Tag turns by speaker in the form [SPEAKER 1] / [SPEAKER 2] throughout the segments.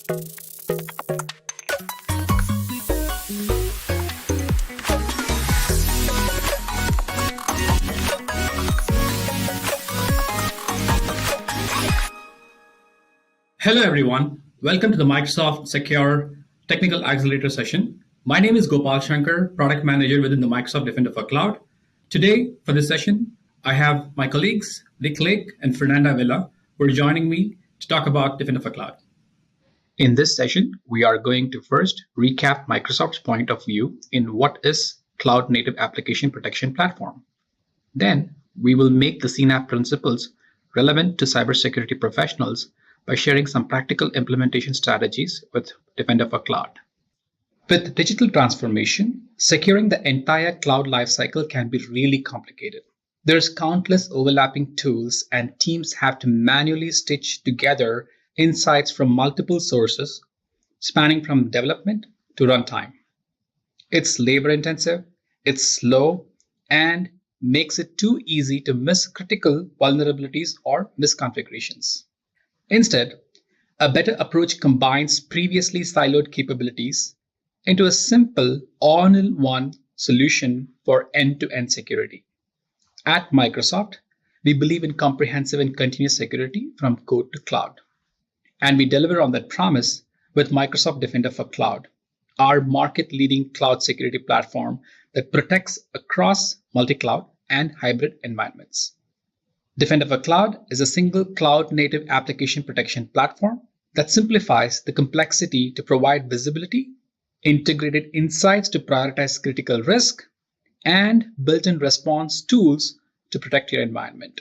[SPEAKER 1] Hello, everyone. Welcome to the Microsoft Secure Technical Accelerator session. My name is Gopal Shankar, Product Manager within the Microsoft Defender for Cloud. Today, for this session, I have my colleagues, Rick Lake and Fernanda Villa, who are joining me to talk about Defender for Cloud. In this session, we are going to first recap Microsoft's point of view in what is Cloud Native Application Protection Platform. Then, we will make the CNAPP principles relevant to cybersecurity professionals by sharing some practical implementation strategies with Defender for Cloud. With digital transformation, securing the entire cloud lifecycle can be really complicated. There's countless overlapping tools, and teams have to manually stitch together insights from multiple sources, spanning from development to runtime. It's labor-intensive, it's slow, and makes it too easy to miss critical vulnerabilities or misconfigurations. Instead, a better approach combines previously siloed capabilities into a simple all-in-one solution for end-to-end security. At Microsoft, we believe in comprehensive and continuous security from code to cloud. And we deliver on that promise with Microsoft Defender for Cloud, our market-leading cloud security platform that protects across multi-cloud and hybrid environments. Defender for Cloud is a single cloud-native application protection platform that simplifies the complexity to provide visibility, integrated insights to prioritize critical risk, and built-in response tools to protect your environment.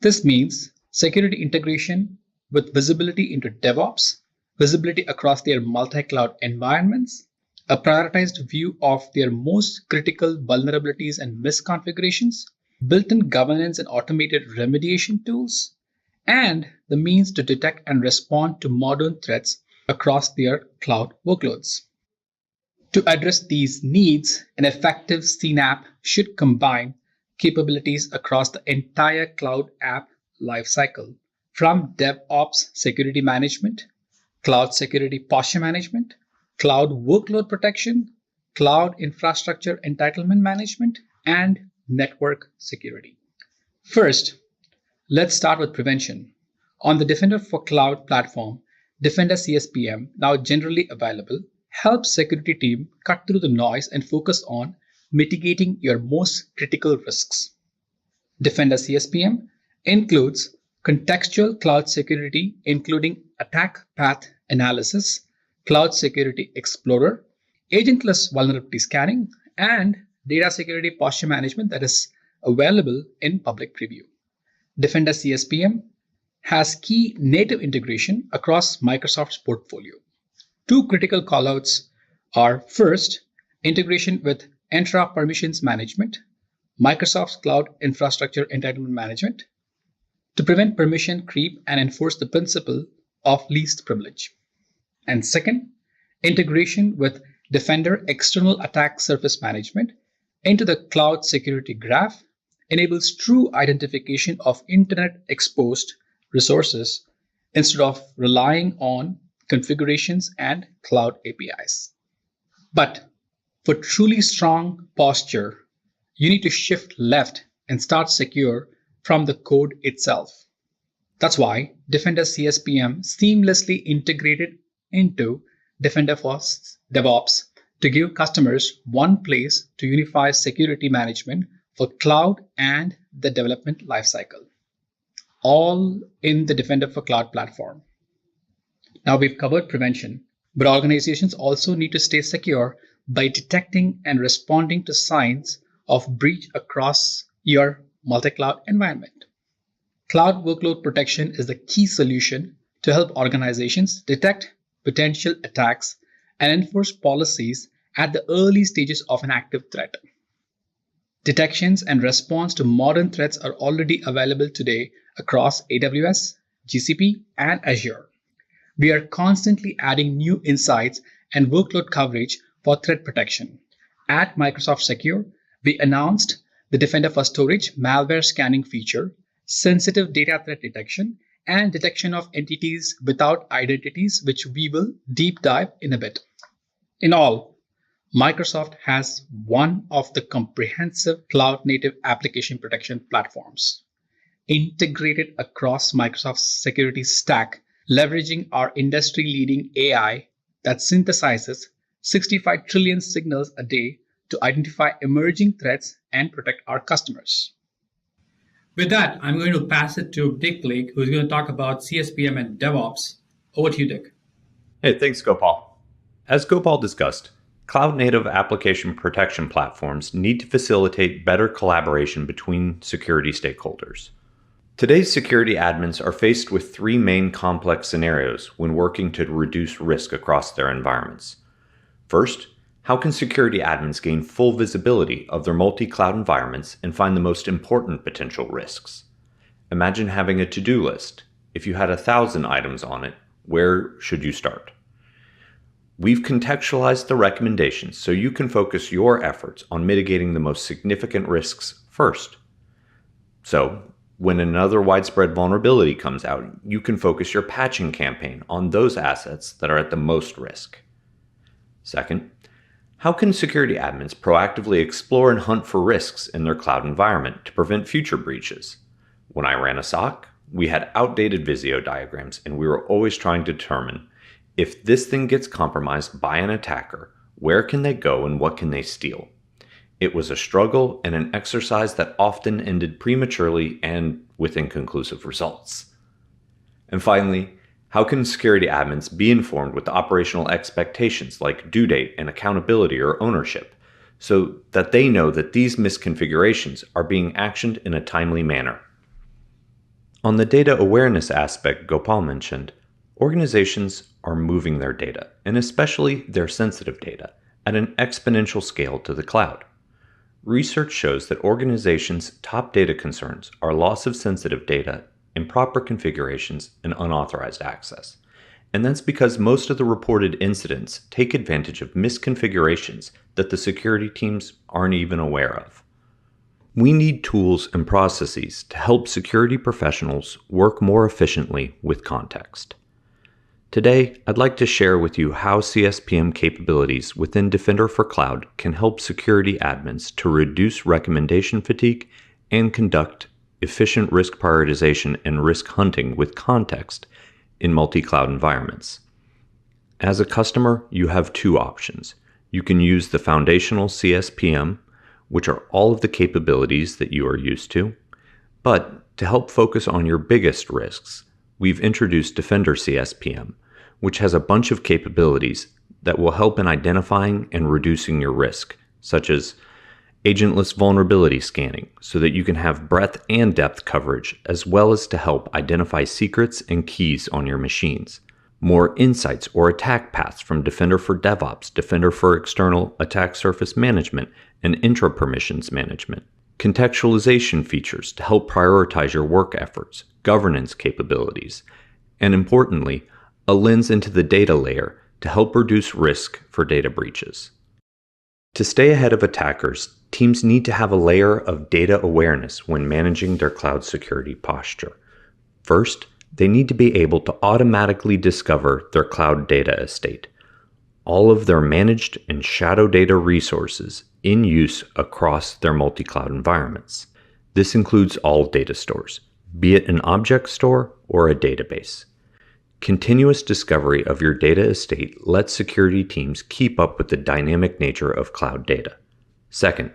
[SPEAKER 1] This means security integration with visibility into DevOps, visibility across their multi-cloud environments, a prioritized view of their most critical vulnerabilities and misconfigurations, built-in governance and automated remediation tools, and the means to detect and respond to modern threats across their cloud workloads. To address these needs, an effective CNAPP should combine capabilities across the entire cloud app lifecycle, from DevOps security management, cloud security posture management, cloud workload protection, cloud infrastructure entitlement management, and network security. First, let's start with prevention. On the Defender for Cloud platform, Defender CSPM, now generally available, helps security team cut through the noise and focus on mitigating your most critical risks. Defender CSPM includes contextual cloud security, including attack path analysis, Cloud Security Explorer, agentless vulnerability scanning, and data security posture management that is available in public preview. Defender CSPM has key native integration across Microsoft's portfolio. Two critical callouts are, first, integration with Entra Permissions Management, Microsoft's Cloud Infrastructure Entitlement Management, to prevent permission creep and enforce the principle of least privilege. And second, integration with Defender External Attack Surface Management into the Cloud Security Graph enables true identification of internet-exposed resources instead of relying on configurations and cloud APIs. But for truly strong posture, you need to shift left and start secure from the code itself. That's why Defender CSPM seamlessly integrated into Defender for DevOps to give customers one place to unify security management for cloud and the development lifecycle, all in the Defender for Cloud platform. Now we've covered prevention, but organizations also need to stay secure by detecting and responding to signs of breach across your multi-cloud environment. Cloud workload protection is the key solution to help organizations detect potential attacks and enforce policies at the early stages of an active threat. Detections and response to modern threats are already available today across AWS, GCP, and Azure. We are constantly adding new insights and workload coverage for threat protection. At Microsoft Secure, we announced the Defender for Storage malware scanning feature, sensitive data threat detection, and detection of entities without identities, which we will deep dive in a bit. In all, Microsoft has one of the comprehensive cloud-native application protection platforms integrated across Microsoft's security stack, leveraging our industry-leading AI that synthesizes 65 trillion signals a day to identify emerging threats and protect our customers. With that, I'm going to pass it to Dick Blake, who's going to talk about CSPM and DevOps. Over to you, Dick.
[SPEAKER 2] Hey, thanks, Gopal. As Gopal discussed, cloud-native application protection platforms need to facilitate better collaboration between security stakeholders. Today's security admins are faced with three main complex scenarios when working to reduce risk across their environments. First, how can security admins gain full visibility of their multi-cloud environments and find the most important potential risks? Imagine having a to-do list. If you had 1,000 items on it, where should you start? We've contextualized the recommendations so you can focus your efforts on mitigating the most significant risks first. So, when another widespread vulnerability comes out, you can focus your patching campaign on those assets that are at the most risk. Second, how can security admins proactively explore and hunt for risks in their cloud environment to prevent future breaches? When I ran a SOC, we had outdated Visio diagrams, and we were always trying to determine if this thing gets compromised by an attacker, where can they go and what can they steal? It was a struggle and an exercise that often ended prematurely and with inconclusive results. And finally, how can security admins be informed with operational expectations like due date and accountability or ownership so that they know that these misconfigurations are being actioned in a timely manner? On the data awareness aspect Gopal mentioned, organizations are moving their data, and especially their sensitive data, at an exponential scale to the cloud. Research shows that organizations' top data concerns are loss of sensitive data, improper configurations, and unauthorized access. And that's because most of the reported incidents take advantage of misconfigurations that the security teams aren't even aware of. We need tools and processes to help security professionals work more efficiently with context. Today, I'd like to share with you how CSPM capabilities within Defender for Cloud can help security admins to reduce recommendation fatigue and conduct efficient risk prioritization and risk hunting with context in multi-cloud environments. As a customer, you have two options. You can use the foundational CSPM, which are all of the capabilities that you are used to, but to help focus on your biggest risks, we've introduced Defender CSPM, which has a bunch of capabilities that will help in identifying and reducing your risk, such as agentless vulnerability scanning so that you can have breadth and depth coverage, as well as to help identify secrets and keys on your machines. More insights or attack paths from Defender for DevOps, Defender for External Attack Surface Management, and intra-permissions management. Contextualization features to help prioritize your work efforts, governance capabilities, and importantly, a lens into the data layer to help reduce risk for data breaches. To stay ahead of attackers, teams need to have a layer of data awareness when managing their cloud security posture. First, they need to be able to automatically discover their cloud data estate, all of their managed and shadow data resources in use across their multi-cloud environments. This includes all data stores, be it an object store or a database. Continuous discovery of your data estate lets security teams keep up with the dynamic nature of cloud data. Second,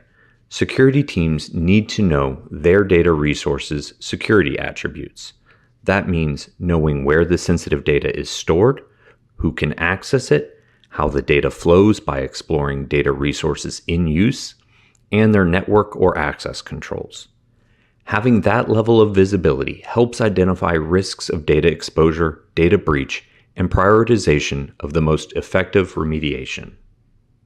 [SPEAKER 2] security teams need to know their data resources' security attributes. That means knowing where the sensitive data is stored, who can access it, how the data flows by exploring data resources in use, and their network or access controls. Having that level of visibility helps identify risks of data exposure, data breach, and prioritization of the most effective remediation.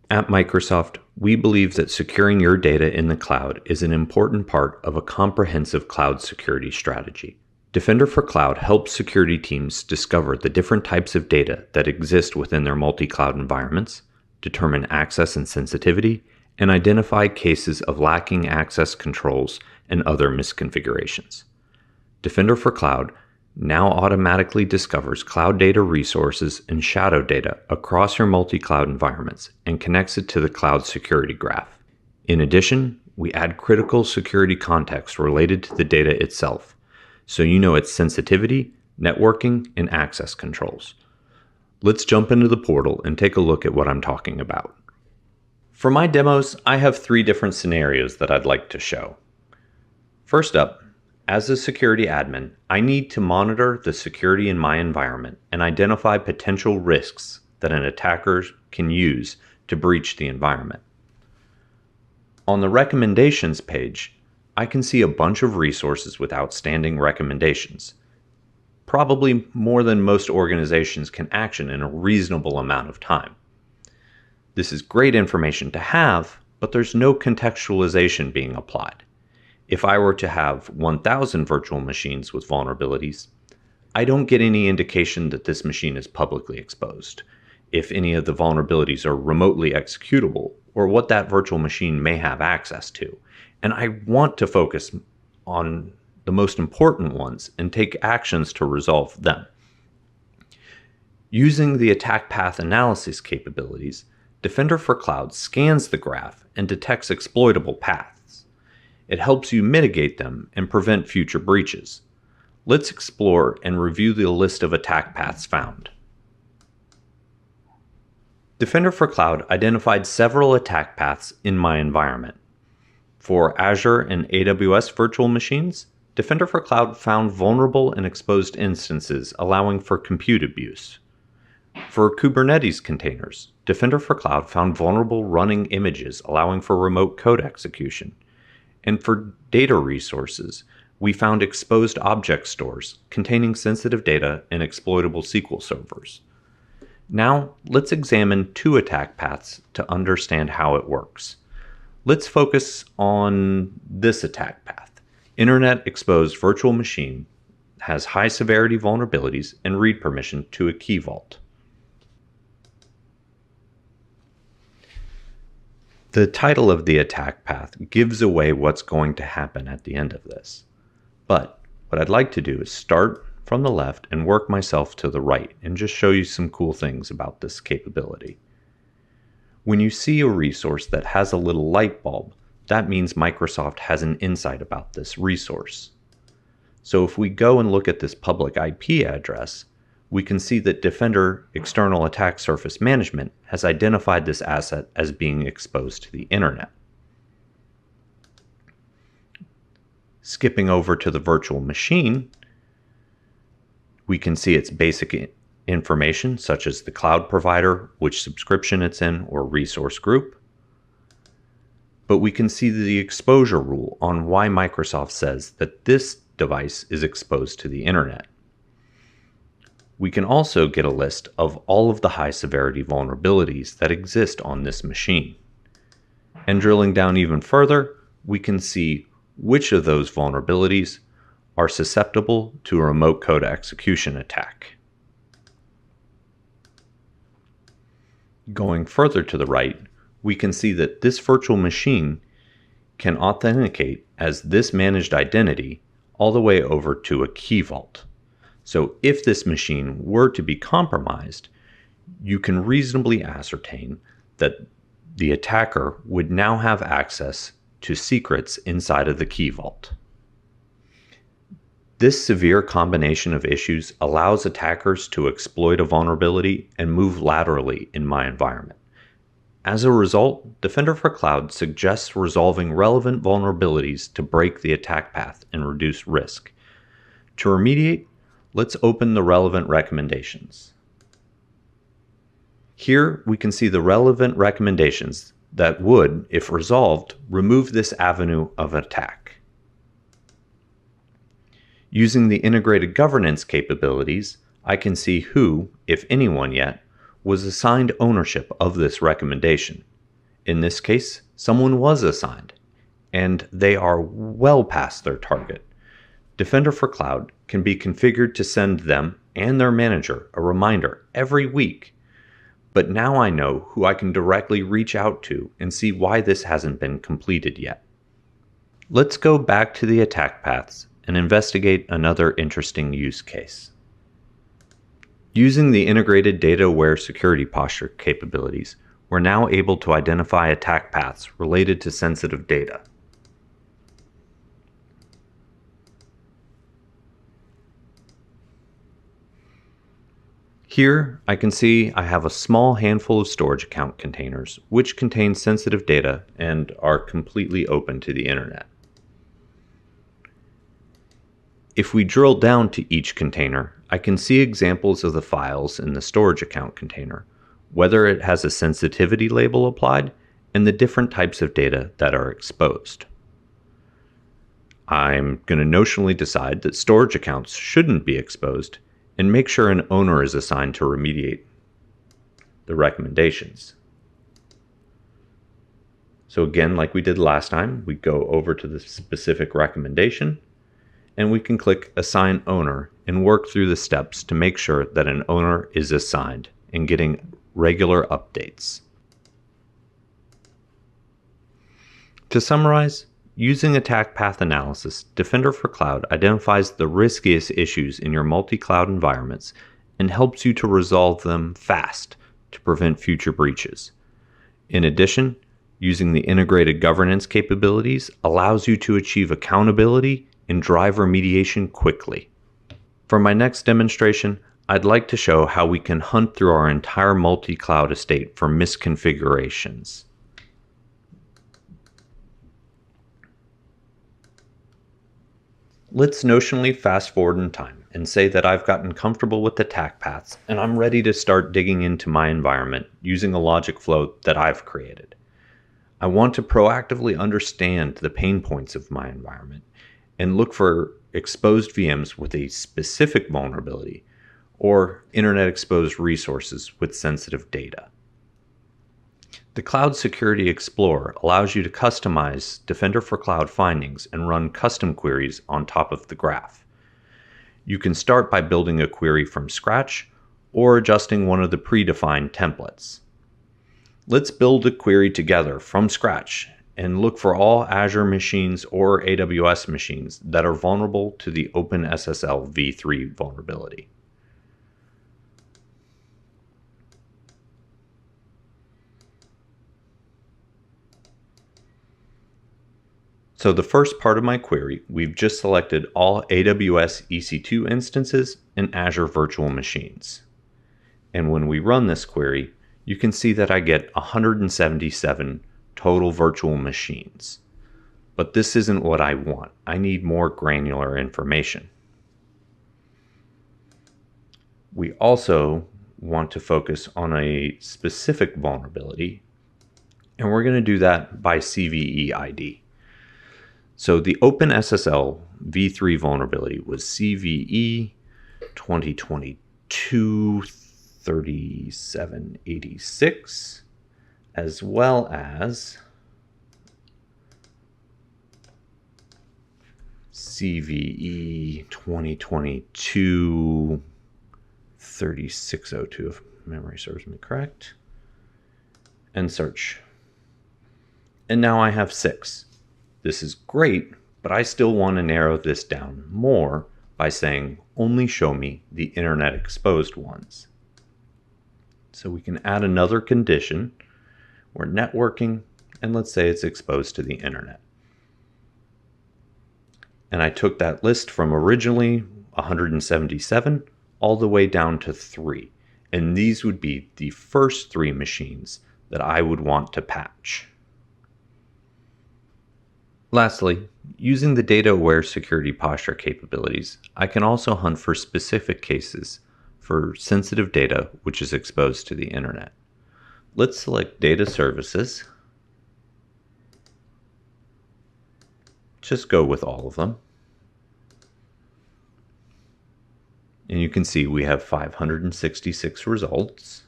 [SPEAKER 2] At Microsoft, we believe that securing your data in the cloud is an important part of a comprehensive cloud security strategy. Defender for Cloud helps security teams discover the different types of data that exist within their multi-cloud environments, determine access and sensitivity, and identify cases of lacking access controls and other misconfigurations. Defender for Cloud now automatically discovers cloud data resources and shadow data across your multi-cloud environments and connects it to the cloud security graph. In addition, we add critical security context related to the data itself, so you know its sensitivity, networking, and access controls. Let's jump into the portal and take a look at what I'm talking about. For my demos, I have 3 different scenarios that I'd like to show. First up, as a security admin, I need to monitor the security in my environment and identify potential risks that an attacker can use to breach the environment. On the recommendations page, I can see a bunch of resources with outstanding recommendations, probably more than most organizations can action in a reasonable amount of time. This is great information to have, but there's no contextualization being applied. If I were to have 1,000 virtual machines with vulnerabilities, I don't get any indication that this machine is publicly exposed, if any of the vulnerabilities are remotely executable, or what that virtual machine may have access to. And I want to focus on the most important ones and take actions to resolve them. Using the attack path analysis capabilities, Defender for Cloud scans the graph and detects exploitable paths. It helps you mitigate them and prevent future breaches. Let's explore and review the list of attack paths found. Defender for Cloud identified several attack paths in my environment. For Azure and AWS virtual machines, Defender for Cloud found vulnerable and exposed instances allowing for compute abuse. For Kubernetes containers, Defender for Cloud found vulnerable running images allowing for remote code execution. And for data resources, we found exposed object stores containing sensitive data and exploitable SQL servers. Now, let's examine 2 attack paths to understand how it works. Let's focus on this attack path. Internet exposed virtual machine has high severity vulnerabilities and read permission to a key vault. The title of the attack path gives away what's going to happen at the end of this. But what I'd like to do is start from the left and work myself to the right and just show you some cool things about this capability. When you see a resource that has a little light bulb, that means Microsoft has an insight about this resource. So if we go and look at this public IP address, we can see that Defender External Attack Surface Management has identified this asset as being exposed to the internet. Skipping over to the virtual machine, we can see its basic information, such as the cloud provider, which subscription it's in, or resource group. But we can see the exposure rule on why Microsoft says that this device is exposed to the internet. We can also get a list of all of the high severity vulnerabilities that exist on this machine. And drilling down even further, we can see which of those vulnerabilities are susceptible to a remote code execution attack. Going further to the right, we can see that this virtual machine can authenticate as this managed identity all the way over to a key vault. So if this machine were to be compromised, you can reasonably ascertain that the attacker would now have access to secrets inside of the key vault. This severe combination of issues allows attackers to exploit a vulnerability and move laterally in my environment. As a result, Defender for Cloud suggests resolving relevant vulnerabilities to break the attack path and reduce risk. To remediate, let's open the relevant recommendations. Here we can see the relevant recommendations that would, if resolved, remove this avenue of attack. Using the integrated governance capabilities, I can see who, if anyone yet, was assigned ownership of this recommendation. In this case, someone was assigned, and they are well past their target. Defender for Cloud can be configured to send them and their manager a reminder every week. But now I know who I can directly reach out to and see why this hasn't been completed yet. Let's go back to the attack paths and investigate another interesting use case. Using the integrated data-aware security posture capabilities, we're now able to identify attack paths related to sensitive data. Here, I can see I have a small handful of storage account containers which contain sensitive data and are completely open to the internet. If we drill down to each container, I can see examples of the files in the storage account container, whether it has a sensitivity label applied, and the different types of data that are exposed. I'm going to notionally decide that storage accounts shouldn't be exposed and make sure an owner is assigned to remediate the recommendations. So again, like we did last time, we go over to the specific recommendation and we can click Assign Owner and work through the steps to make sure that an owner is assigned and getting regular updates. To summarize, using attack path analysis, Defender for Cloud identifies the riskiest issues in your multi-cloud environments and helps you to resolve them fast to prevent future breaches. In addition, using the integrated governance capabilities allows you to achieve accountability and drive remediation quickly. For my next demonstration, I'd like to show how we can hunt through our entire multi-cloud estate for misconfigurations. Let's notionally fast forward in time and say that I've gotten comfortable with attack paths and I'm ready to start digging into my environment using a logic flow that I've created. I want to proactively understand the pain points of my environment and look for exposed VMs with a specific vulnerability or internet exposed resources with sensitive data. The Cloud Security Explorer allows you to customize Defender for Cloud findings and run custom queries on top of the graph. You can start by building a query from scratch or adjusting one of the predefined templates. Let's build a query together from scratch and look for all Azure machines or AWS machines that are vulnerable to the OpenSSL v3 vulnerability. So the first part of my query, we've just selected all AWS EC2 instances and Azure virtual machines. And when we run this query, you can see that I get 177 total virtual machines. But this isn't what I want. I need more granular information. We also want to focus on a specific vulnerability, and we're going to do that by CVE ID. So the OpenSSL v3 vulnerability was CVE 2022-3786, as well as CVE 2022-3602, if memory serves me correct, and search. And now I have 6. This is great, but I still want to narrow this down more by saying only show me the internet exposed ones. So we can add another condition. We're networking, and let's say it's exposed to the internet. And I took that list from originally 177 all the way down to 3. And these would be the first 3 machines that I would want to patch. Lastly, using the data-aware security posture capabilities, I can also hunt for specific cases for sensitive data which is exposed to the internet. Let's select Data Services. Just go with all of them. And you can see we have 566 results.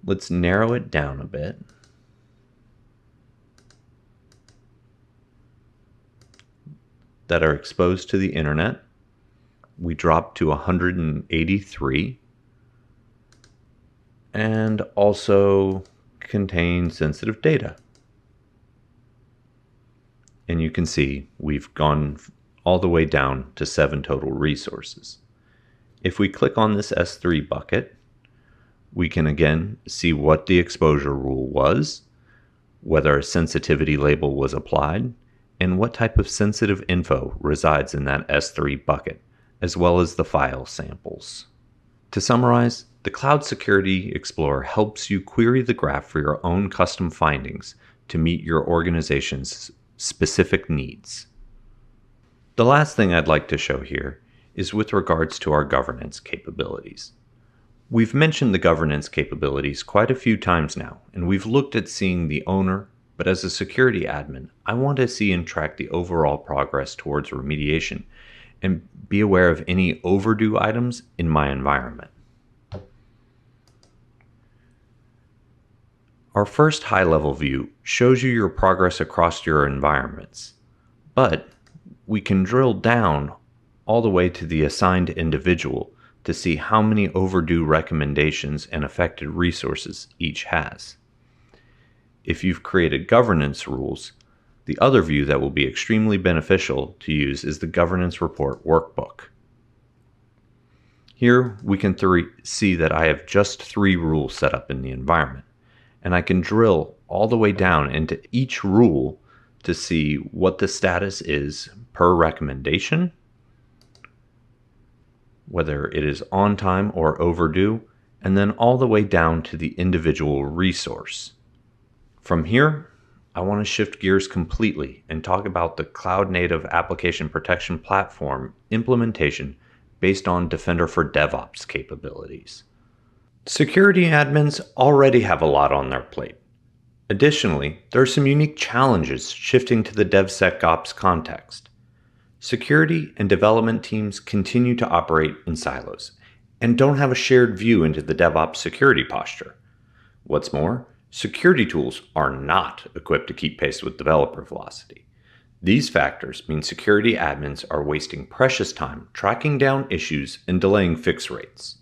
[SPEAKER 2] Let's narrow it down a bit. That are exposed to the internet. We drop to 183 and also contain sensitive data. And you can see we've gone all the way down to 7 total resources. If we click on this S3 bucket, we can again see what the exposure rule was, whether a sensitivity label was applied, and what type of sensitive info resides in that S3 bucket, as well as the file samples. To summarize, the Cloud Security Explorer helps you query the graph for your own custom findings to meet your organization's specific needs. The last thing I'd like to show here is with regards to our governance capabilities. We've mentioned the governance capabilities quite a few times now, and we've looked at seeing the owner, but as a security admin, I want to see and track the overall progress towards remediation and be aware of any overdue items in my environment. Our first high-level view shows you your progress across your environments, but we can drill down all the way to the assigned individual to see how many overdue recommendations and affected resources each has. If you've created governance rules, the other view that will be extremely beneficial to use is the Governance Report Workbook. Here we can see that I have just 3 rules set up in the environment, and I can drill all the way down into each rule to see what the status is per recommendation, whether it is on time or overdue, and then all the way down to the individual resource. From here, I want to shift gears completely and talk about the Cloud Native Application Protection Platform implementation based on Defender for DevOps capabilities. Security admins already have a lot on their plate. Additionally, there are some unique challenges shifting to the DevSecOps context. Security and development teams continue to operate in silos and don't have a shared view into the DevOps security posture. What's more, security tools are not equipped to keep pace with developer velocity. These factors mean security admins are wasting precious time tracking down issues and delaying fix rates.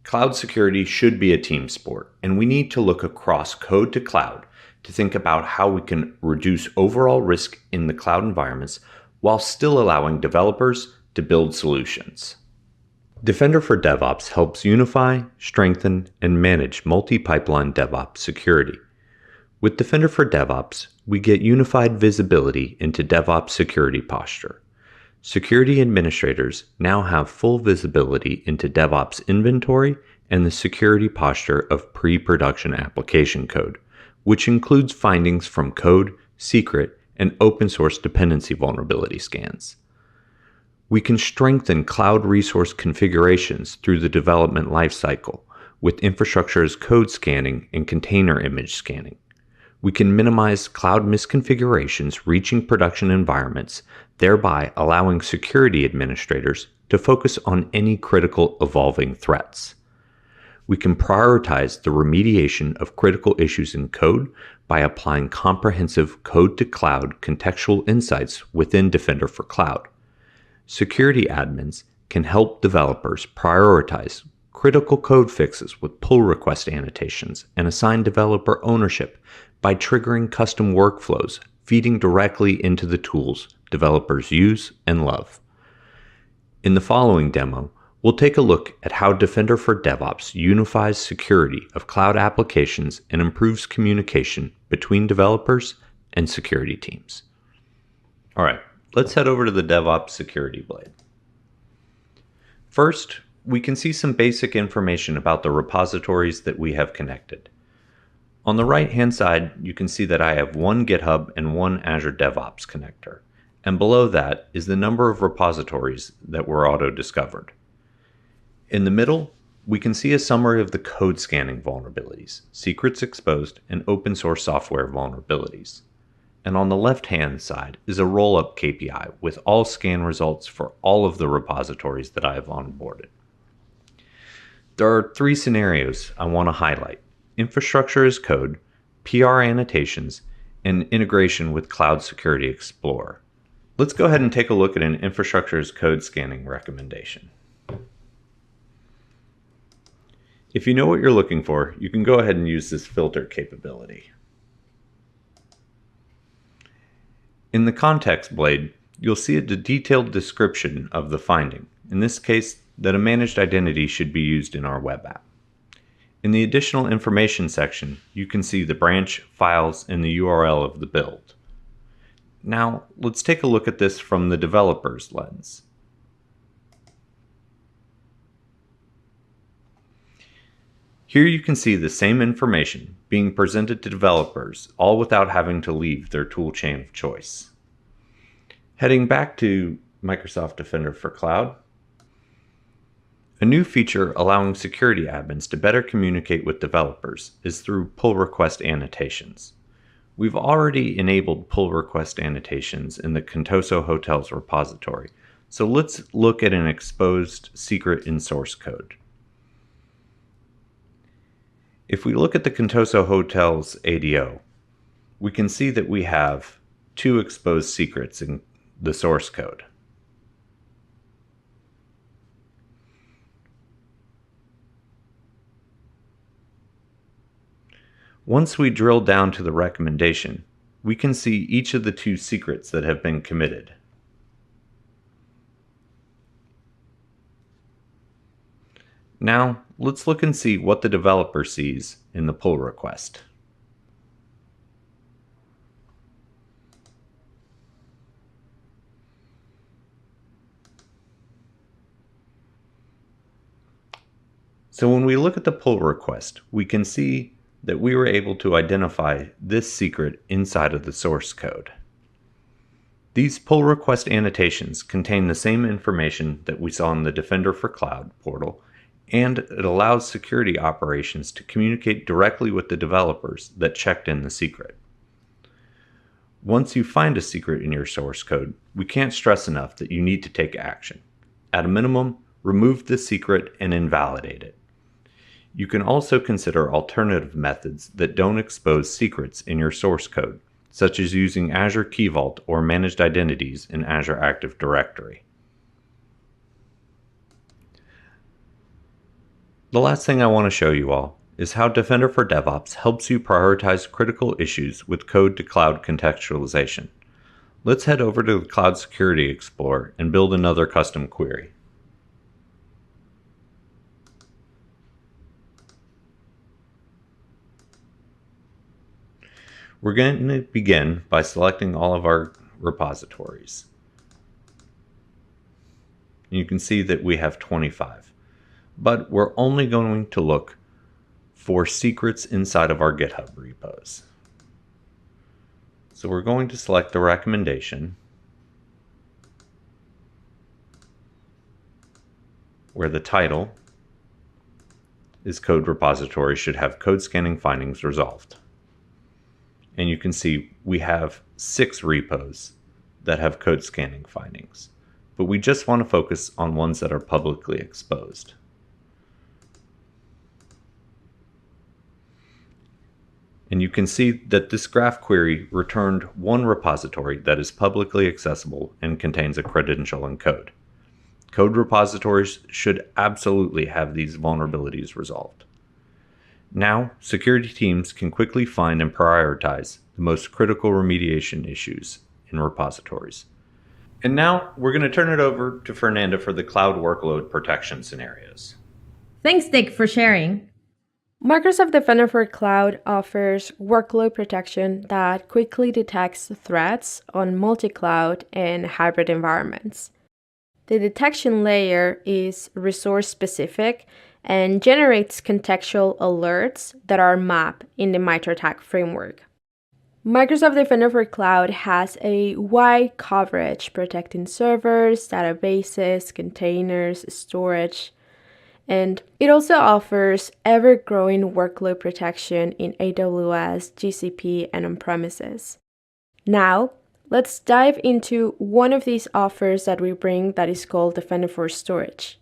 [SPEAKER 2] Cloud security should be a team sport, and we need to look across code to cloud to think about how we can reduce overall risk in the cloud environments while still allowing developers to build solutions. Defender for DevOps helps unify, strengthen, and manage multi-pipeline DevOps security. With Defender for DevOps, we get unified visibility into DevOps security posture. Security administrators now have full visibility into DevOps inventory and the security posture of pre-production application code, which includes findings from code, secret, and open source dependency vulnerability scans. We can strengthen cloud resource configurations through the development lifecycle with infrastructure as code scanning and container image scanning. We can minimize cloud misconfigurations reaching production environments, thereby allowing security administrators to focus on any critical evolving threats. We can prioritize the remediation of critical issues in code by applying comprehensive code-to-cloud contextual insights within Defender for Cloud. Security admins can help developers prioritize critical code fixes with pull request annotations and assign developer ownership by triggering custom workflows feeding directly into the tools developers use and love. In the following demo, we'll take a look at how Defender for DevOps unifies security of cloud applications and improves communication between developers and security teams. All right, let's head over to the DevOps security blade. First, we can see some basic information about the repositories that we have connected. On the right-hand side, you can see that I have one GitHub and one Azure DevOps connector, and below that is the number of repositories that were auto-discovered. In the middle, we can see a summary of the code scanning vulnerabilities, secrets exposed, and open source software vulnerabilities. And on the left-hand side is a roll-up KPI with all scan results for all of the repositories that I have onboarded. There are 3 scenarios I want to highlight: infrastructure as code, PR annotations, and integration with Cloud Security Explorer. Let's go ahead and take a look at an infrastructure as code scanning recommendation. If you know what you're looking for, you can go ahead and use this filter capability. In the context blade, you'll see a detailed description of the finding, in this case, that a managed identity should be used in our web app. In the additional information section, you can see the branch, files, and the URL of the build. Now, let's take a look at this from the developer's lens. Here you can see the same information being presented to developers, all without having to leave their toolchain of choice. Heading back to Microsoft Defender for Cloud, a new feature allowing security admins to better communicate with developers is through pull request annotations. We've already enabled pull request annotations in the Contoso Hotels repository, so let's look at an exposed secret in source code. If we look at the Contoso Hotels ADO, we can see that we have two exposed secrets in the source code. Once we drill down to the recommendation, we can see each of the two secrets that have been committed. Now, let's look and see what the developer sees in the pull request. So when we look at the pull request, we can see that we were able to identify this secret inside of the source code. These pull request annotations contain the same information that we saw in the Defender for Cloud portal, and it allows security operations to communicate directly with the developers that checked in the secret. Once you find a secret in your source code, we can't stress enough that you need to take action. At a minimum, remove the secret and invalidate it. You can also consider alternative methods that don't expose secrets in your source code, such as using Azure Key Vault or managed identities in Azure Active Directory. The last thing I want to show you all is how Defender for DevOps helps you prioritize critical issues with code-to-cloud contextualization. Let's head over to the Cloud Security Explorer and build another custom query. We're going to begin by selecting all of our repositories. You can see that we have 25, but we're only going to look for secrets inside of our GitHub repos. So we're going to select the recommendation where the title is Code Repository should have code scanning findings resolved. And you can see we have 6 repos that have code scanning findings, but we just want to focus on ones that are publicly exposed. And you can see that this graph query returned one repository that is publicly accessible and contains a credential and code. Code repositories should absolutely have these vulnerabilities resolved. Now, security teams can quickly find and prioritize the most critical remediation issues in repositories. And now, we're going to turn it over to Fernanda for the cloud workload protection scenarios.
[SPEAKER 3] Thanks, Dick, for sharing. Microsoft Defender for Cloud offers workload protection that quickly detects threats on multi-cloud and hybrid environments. The detection layer is resource-specific and generates contextual alerts that are mapped in the MITRE ATT&CK framework. Microsoft Defender for Cloud has a wide coverage protecting servers, databases, containers, storage, and it also offers ever-growing workload protection in AWS, GCP, and on-premises. Now, let's dive into one of these offers that we bring that is called Defender for Storage.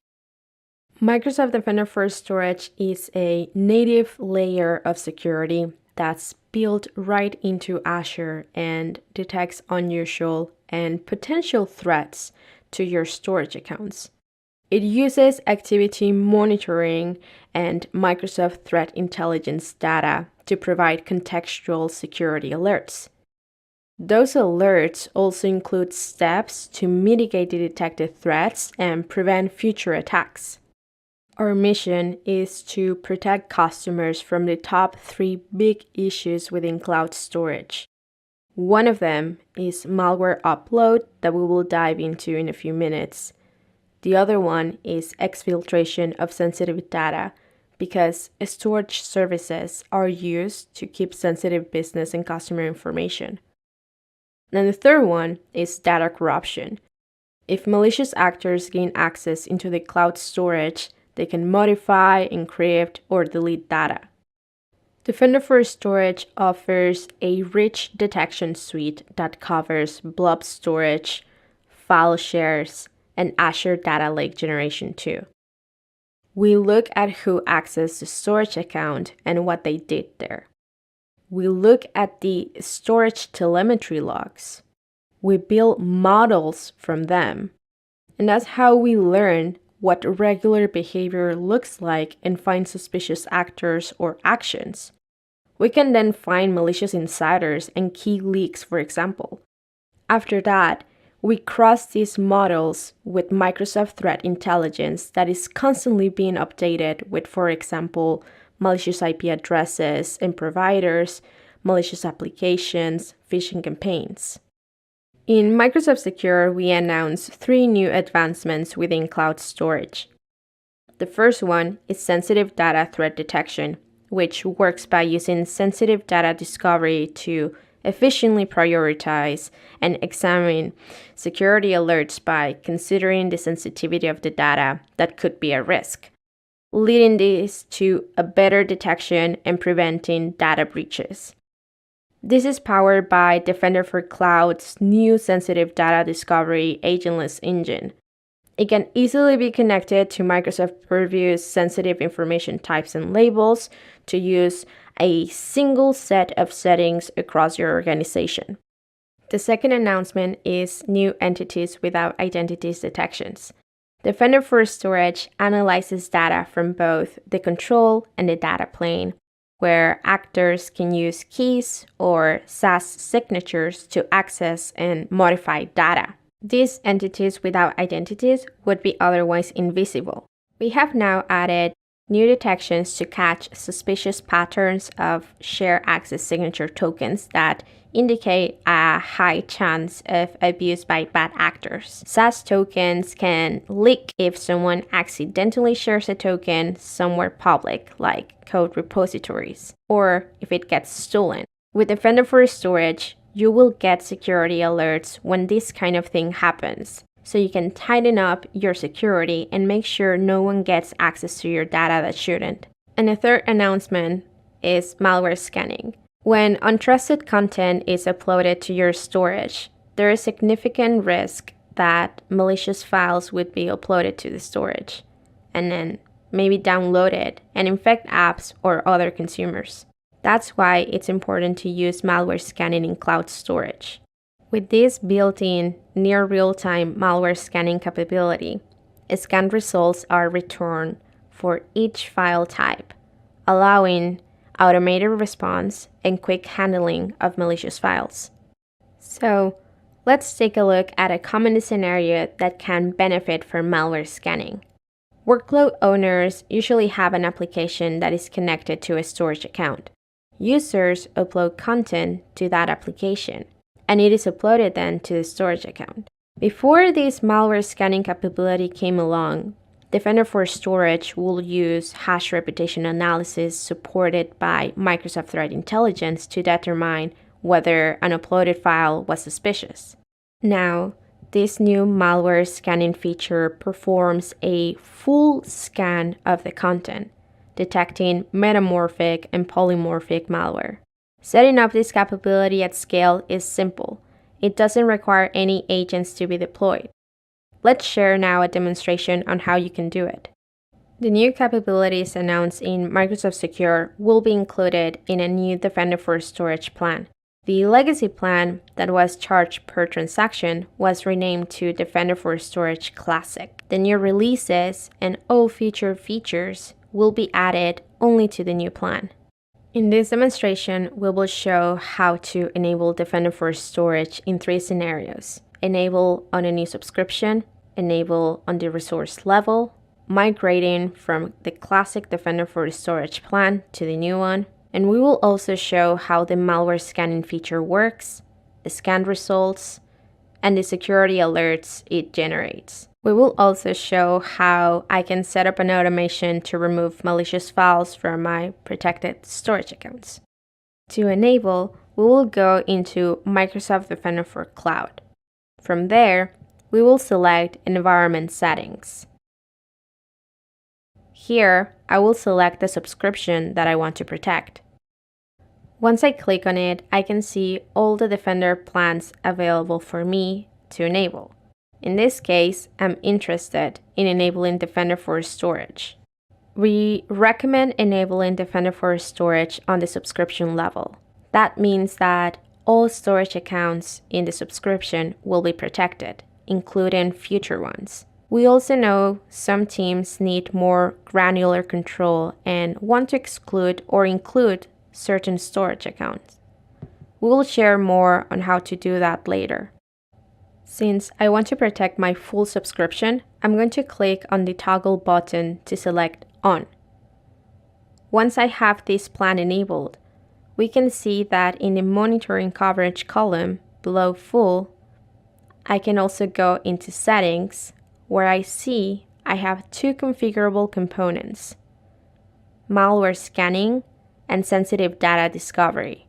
[SPEAKER 3] Microsoft Defender for Storage is a native layer of security that's built right into Azure and detects unusual and potential threats to your storage accounts. It uses activity monitoring and Microsoft Threat Intelligence data to provide contextual security alerts. Those alerts also include steps to mitigate the detected threats and prevent future attacks. Our mission is to protect customers from the top 3 big issues within cloud storage. One of them is malware upload that we will dive into in a few minutes. The other one is exfiltration of sensitive data because storage services are used to keep sensitive business and customer information. And the third one is data corruption. If malicious actors gain access into the cloud storage, they can modify, encrypt, or delete data. Defender for Storage offers a rich detection suite that covers blob storage, file shares, and Azure Data Lake Generation 2. We look at who accessed the storage account and what they did there. We look at the storage telemetry logs. We build models from them. And that's how we learn what regular behavior looks like and find suspicious actors or actions. We can then find malicious insiders and key leaks, for example. After that, we cross these models with Microsoft Threat Intelligence that is constantly being updated with, for example, malicious IP addresses and providers, malicious applications, phishing campaigns. In Microsoft Secure, we announced 3 new advancements within cloud storage. The first one is sensitive data threat detection, which works by using sensitive data discovery to efficiently prioritize and examine security alerts by considering the sensitivity of the data that could be at risk, leading this to a better detection and preventing data breaches. This is powered by Defender for Cloud's new sensitive data discovery agentless engine. It can easily be connected to Microsoft Purview's sensitive information types and labels to use a single set of settings across your organization. The second announcement is new entities without identities detections. Defender for Storage analyzes data from both the control and the data plane, where actors can use keys or SAS signatures to access and modify data. These entities without identities would be otherwise invisible. We have now added new detections to catch suspicious patterns of shared access signature tokens that indicate a high chance of abuse by bad actors. SAS tokens can leak if someone accidentally shares a token somewhere public, like code repositories, or if it gets stolen. With Defender for Storage, you will get security alerts when this kind of thing happens, so you can tighten up your security and make sure no one gets access to your data that shouldn't. And the third announcement is malware scanning. When untrusted content is uploaded to your storage, there is significant risk that malicious files would be uploaded to the storage and then maybe downloaded and infect apps or other consumers. That's why it's important to use malware scanning in cloud storage. With this built-in near real-time malware scanning capability, scanned results are returned for each file type, allowing automated response and quick handling of malicious files. So, let's take a look at a common scenario that can benefit from malware scanning. Workload owners usually have an application that is connected to a storage account. Users upload content to that application, and it is uploaded then to the storage account. Before this malware scanning capability came along, Defender for Storage will use hash reputation analysis supported by Microsoft Threat Intelligence to determine whether an uploaded file was suspicious. Now, this new malware scanning feature performs a full scan of the content, detecting metamorphic and polymorphic malware. Setting up this capability at scale is simple. It doesn't require any agents to be deployed. Let's share now a demonstration on how you can do it. The new capabilities announced in Microsoft Secure will be included in a new Defender for Storage plan. The legacy plan that was charged per transaction was renamed to Defender for Storage Classic. The new releases and all future features will be added only to the new plan. In this demonstration, we will show how to enable Defender for Storage in 3 scenarios. Enable on a new subscription, enable on the resource level, migrating from the classic Defender for Storage plan to the new one, and we will also show how the malware scanning feature works, the scan results, and the security alerts it generates. We will also show how I can set up an automation to remove malicious files from my protected storage accounts. To enable, we will go into Microsoft Defender for Cloud. From there, we will select Environment Settings. Here, I will select the subscription that I want to protect. Once I click on it, I can see all the Defender plans available for me to enable. In this case, I'm interested in enabling Defender for Storage. We recommend enabling Defender for Storage on the subscription level. That means that all storage accounts in the subscription will be protected, including future ones. We also know some teams need more granular control and want to exclude or include certain storage accounts. We will share more on how to do that later. Since I want to protect my full subscription, I'm going to click on the toggle button to select On. Once I have this plan enabled, we can see that in the monitoring coverage column below Full, I can also go into Settings, where I see I have 2 configurable components: malware scanning and sensitive data discovery.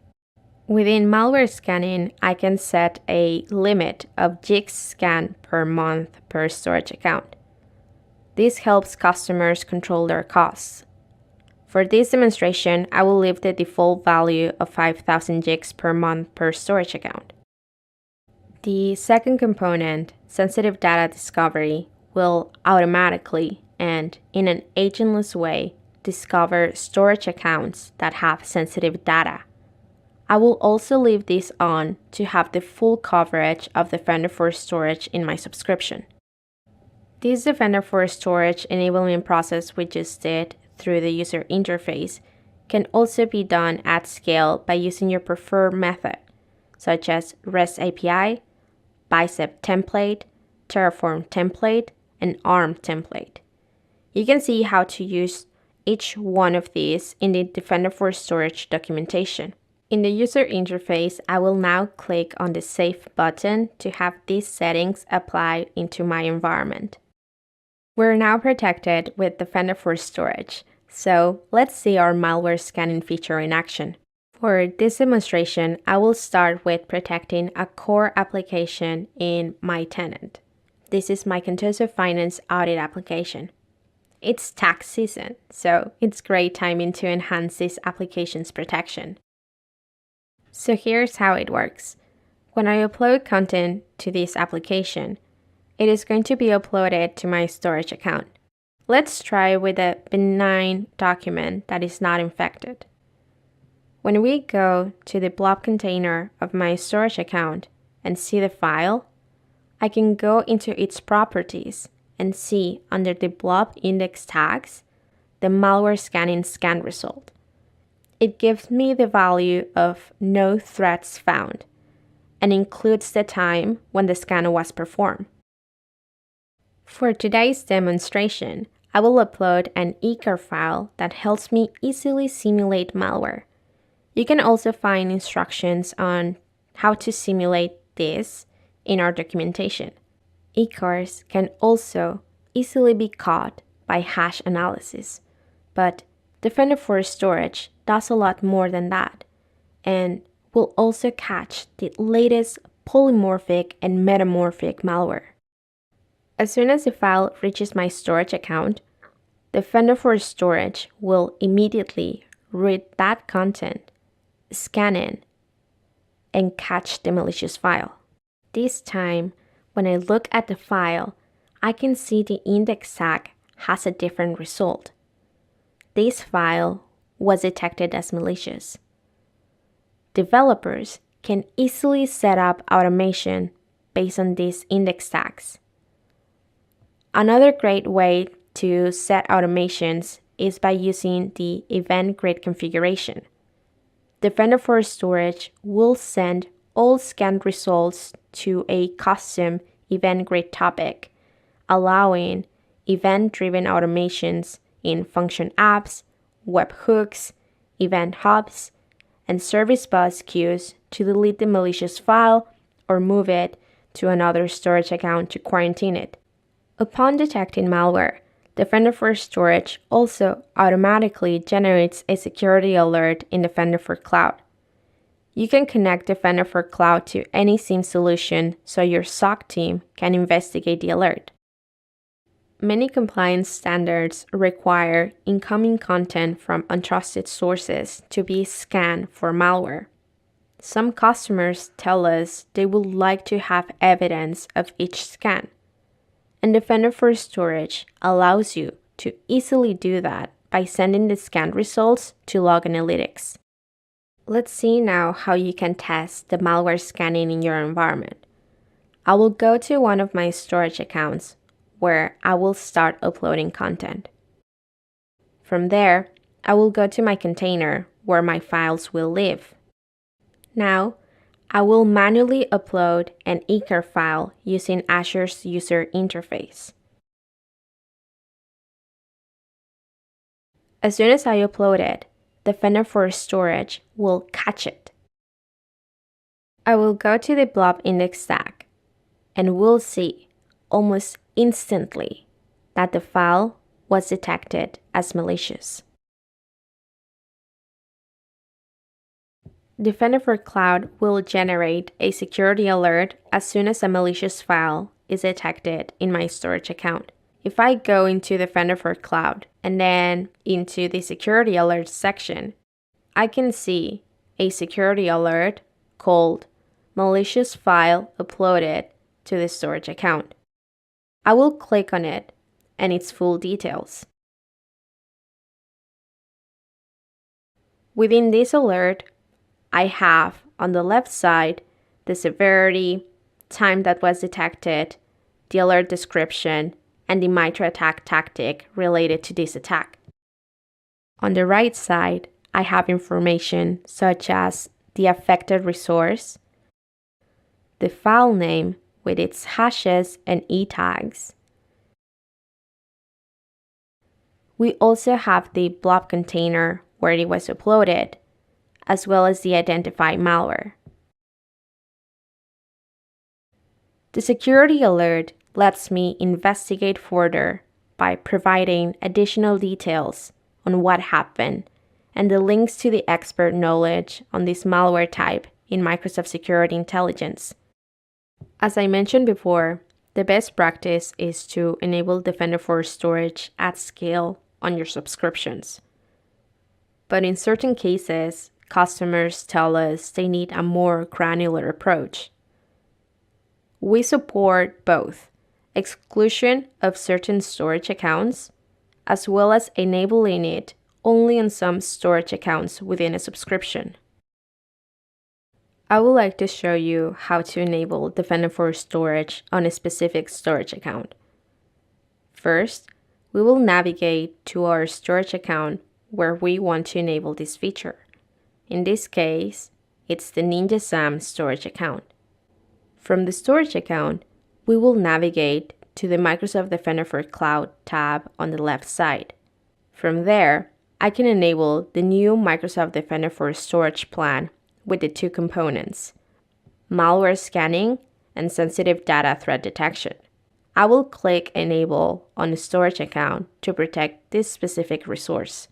[SPEAKER 3] Within malware scanning, I can set a limit of jigs scanned per month per storage account. This helps customers control their costs. For this demonstration, I will leave the default value of 5,000 jigs per month per storage account. The second component, sensitive data discovery, will automatically and in an agentless way discover storage accounts that have sensitive data. I will also leave this on to have the full coverage of Defender for Storage in my subscription. This Defender for Storage enablement process we just did through the user interface can also be done at scale by using your preferred method, such as REST API, Bicep template, Terraform template, and ARM template. You can see how to use each one of these in the Defender for Storage documentation. In the user interface, I will now click on the Save button to have these settings applied into my environment. We're now protected with Defender for Storage, so let's see our malware scanning feature in action. For this demonstration, I will start with protecting a core application in my tenant. This is my Contoso Finance audit application. It's tax season, so it's great timing to enhance this application's protection. So here's how it works. When I upload content to this application, it is going to be uploaded to my storage account. Let's try with a benign document that is not infected. When we go to the blob container of my storage account and see the file, I can go into its properties and see under the blob index tags the malware scanning scan result. It gives me the value of no threats found and includes the time when the scan was performed. For today's demonstration, I will upload an eCar file that helps me easily simulate malware. You can also find instructions on how to simulate this in our documentation. eCars can also easily be caught by hash analysis, but Defender for Storage does a lot more than that, and will also catch the latest polymorphic and metamorphic malware. As soon as the file reaches my storage account, Defender for Storage will immediately read that content, scan it, and catch the malicious file. This time, when I look at the file, I can see the index tag has a different result. This file was detected as malicious. Developers can easily set up automation based on these index tags. Another great way to set automations is by using the event grid configuration. Defender for Storage will send all scanned results to a custom event grid topic, allowing event-driven automations in function apps, webhooks, event hubs, and service bus queues to delete the malicious file or move it to another storage account to quarantine it. Upon detecting malware, Defender for Storage also automatically generates a security alert in Defender for Cloud. You can connect Defender for Cloud to any SIEM solution so your SOC team can investigate the alert. Many compliance standards require incoming content from untrusted sources to be scanned for malware. Some customers tell us they would like to have evidence of each scan, and Defender for Storage allows you to easily do that by sending the scanned results to Log Analytics. Let's see now how you can test the malware scanning in your environment. I will go to one of my storage accounts where I will start uploading content. From there, I will go to my container where my files will live. Now, I will manually upload an eCare file using Azure's user interface. As soon as I upload it, Defender for Storage will catch it. I will go to the blob index tag and we'll see almost instantly that the file was detected as malicious. Defender for Cloud will generate a security alert as soon as a malicious file is detected in my storage account. If I go into Defender for Cloud and then into the security alerts section, I can see a security alert called malicious file uploaded to the storage account. I will click on it and its full details. Within this alert, I have on the left side the severity, time that was detected, the alert description, and the MITRE ATT&CK tactic related to this attack. On the right side, I have information such as the affected resource, the file name with its hashes and E tags. We also have the blob container where it was uploaded, as well as the identified malware. The security alert lets me investigate further by providing additional details on what happened and the links to the expert knowledge on this malware type in Microsoft Security Intelligence. As I mentioned before, the best practice is to enable Defender for Storage at scale on your subscriptions. But in certain cases, customers tell us they need a more granular approach. We support both exclusion of certain storage accounts, as well as enabling it only on some storage accounts within a subscription. I would like to show you how to enable Defender for Storage on a specific storage account. First, we will navigate to our storage account where we want to enable this feature. In this case, it's the Ninja SAM storage account. From the storage account, we will navigate to the Microsoft Defender for Cloud tab on the left side. From there, I can enable the new Microsoft Defender for Storage plan with the two components, malware scanning and sensitive data threat detection. I will click Enable on the storage account to protect this specific resource.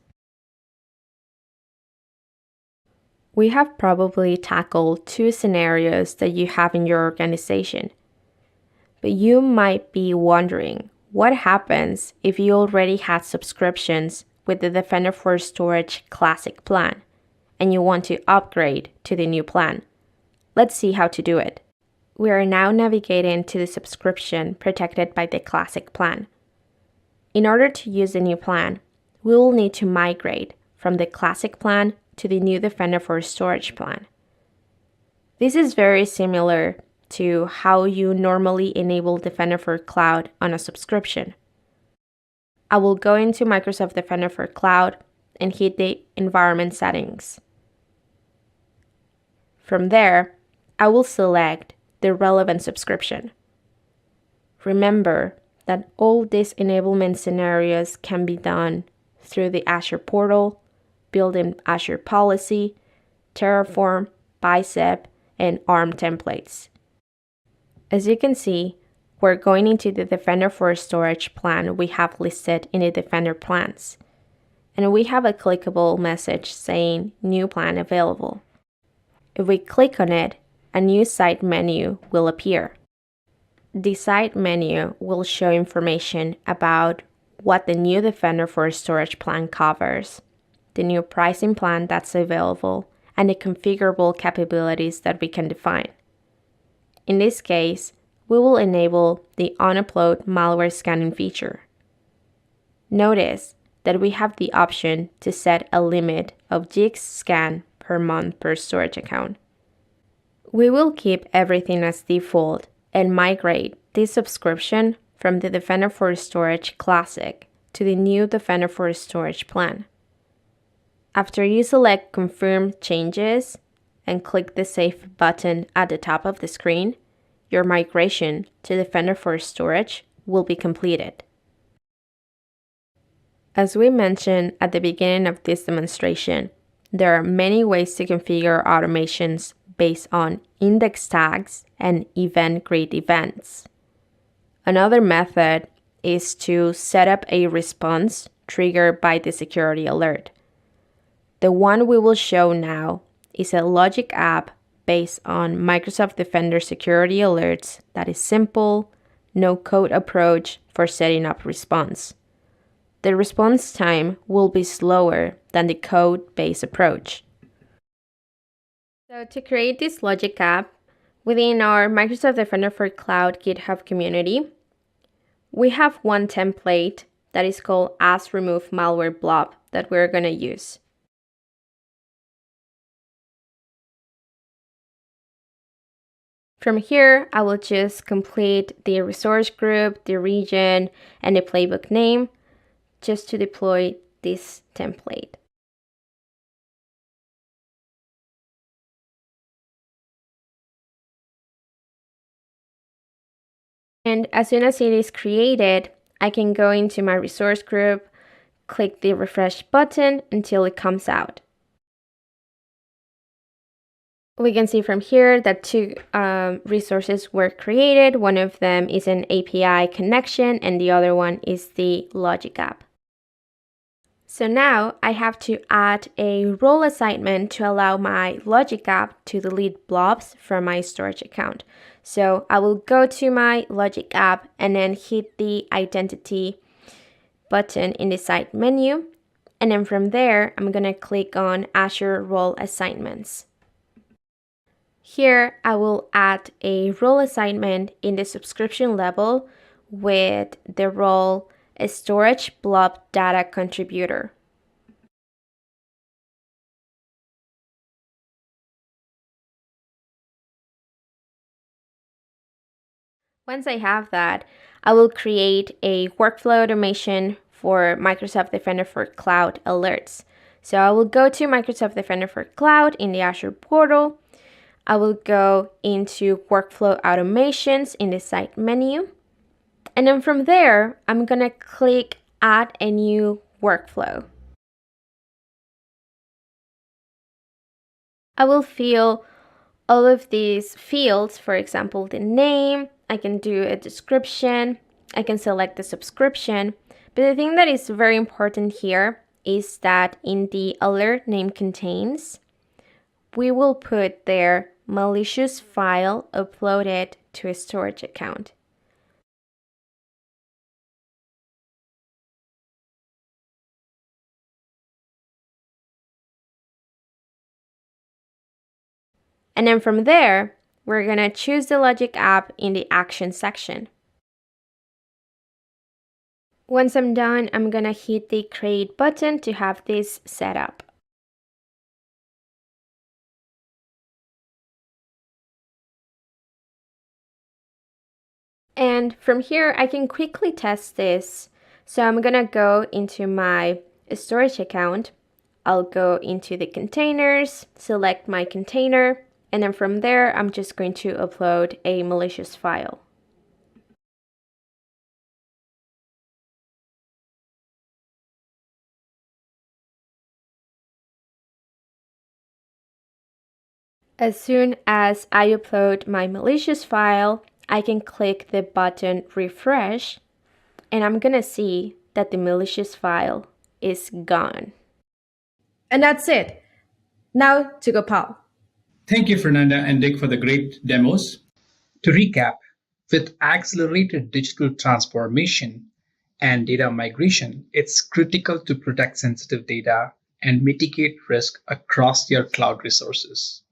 [SPEAKER 3] We have probably tackled two scenarios that you have in your organization, but you might be wondering what happens if you already had subscriptions with the Defender for Storage Classic plan and you want to upgrade to the new plan. Let's see how to do it. We are now navigating to the subscription protected by the Classic plan. In order to use the new plan, we will need to migrate from the Classic plan to the new Defender for Storage plan. This is very similar to how you normally enable Defender for Cloud on a subscription. I will go into Microsoft Defender for Cloud and hit the Environment settings. From there, I will select the relevant subscription. Remember that all these enablement scenarios can be done through the Azure portal, built-in Azure policy, Terraform, Bicep, and ARM templates. As you can see, we're going into the Defender for Storage plan we have listed in the Defender plans. And we have a clickable message saying New Plan Available. If we click on it, a new side menu will appear. The side menu will show information about what the new Defender for Storage plan covers, the new pricing plan that's available, and the configurable capabilities that we can define. In this case, we will enable the on-upload malware scanning feature. Notice that we have the option to set a limit of gigs scan per month per storage account. We will keep everything as default and migrate this subscription from the Defender for Storage Classic to the new Defender for Storage plan. After you select Confirm Changes and click the Save button at the top of the screen, your migration to Defender for Storage will be completed. As we mentioned at the beginning of this demonstration, there are many ways to configure automations based on index tags and event grid events. Another method is to set up a response triggered by the security alert. The one we will show now is a logic app based on Microsoft Defender security alerts that is simple, no-code approach for setting up response. The response time will be slower than the code-based approach. So to create this logic app, within our Microsoft Defender for Cloud GitHub community, we have one template that is called As Remove Malware Blob that we're going to use. From here, I will just complete the resource group, the region, and the playbook name just to deploy this template. And as soon as it is created, I can go into my resource group, click the refresh button until it comes out. We can see from here that two resources were created. One of them is an API connection and the other one is the logic app. So now I have to add a role assignment to allow my logic app to delete blobs from my storage account. So I will go to my logic app and then hit the identity button in the side menu. And then from there, I'm going to click on Azure Role Assignments. Here, I will add a role assignment in the subscription level with the role a storage blob data contributor. Once I have that, I will create a workflow automation for Microsoft Defender for Cloud alerts. So I will go to Microsoft Defender for Cloud in the Azure portal. I will go into workflow automations in the side menu. And then from there, I'm going to click add a new workflow. I will fill all of these fields, for example, the name, I can do a description, I can select the subscription. But the thing that is very important here is that in the alert name contains, we will put their malicious file uploaded to a storage account. And then from there, we're going to choose the logic app in the action section. Once I'm done, I'm going to hit the create button to have this set up. And from here, I can quickly test this. So I'm going to go into my storage account. I'll go into the containers, select my container, And then from there, I'm just going to upload a malicious file. As soon as I upload my malicious file, I can click the button refresh, and I'm gonna see that the malicious file is gone. And that's it. Now to Gopal.
[SPEAKER 1] Thank you, Fernanda and Dick, for the great demos. To recap, with accelerated digital transformation and data migration, it's critical to protect sensitive data and mitigate risk across your cloud resources.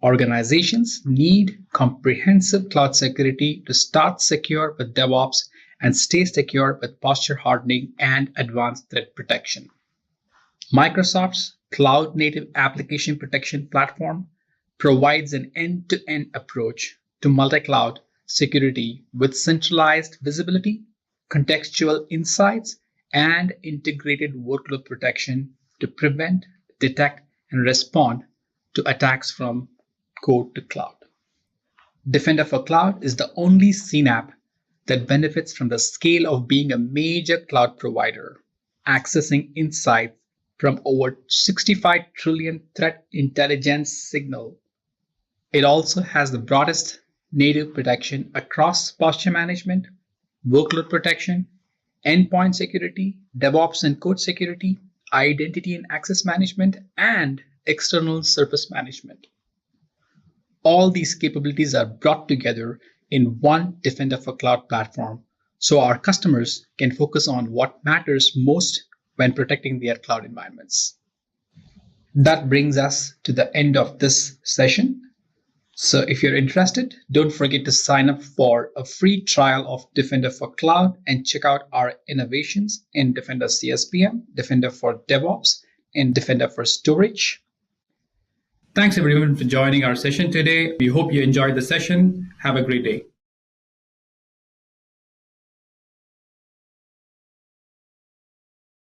[SPEAKER 1] Organizations need comprehensive cloud security to start secure with DevOps and stay secure with posture hardening and advanced threat protection. Microsoft's Cloud Native Application Protection Platform provides an end-to-end approach to multi-cloud security with centralized visibility, contextual insights, and integrated workload protection to prevent, detect, and respond to attacks from code to cloud. Defender for Cloud is the only CNAPP that benefits from the scale of being a major cloud provider, accessing insights from over 65 trillion threat intelligence signal. It also has the broadest native protection across posture management, workload protection, endpoint security, DevOps and code security, identity and access management, and external surface management. All these capabilities are brought together in one Defender for Cloud platform so our customers can focus on what matters most when protecting their cloud environments. That brings us to the end of this session. So if you're interested, don't forget to sign up for a free trial of Defender for Cloud and check out our innovations in Defender CSPM, Defender for DevOps, and Defender for Storage. Thanks everyone for joining our session today. We hope you enjoyed the session. Have a great day.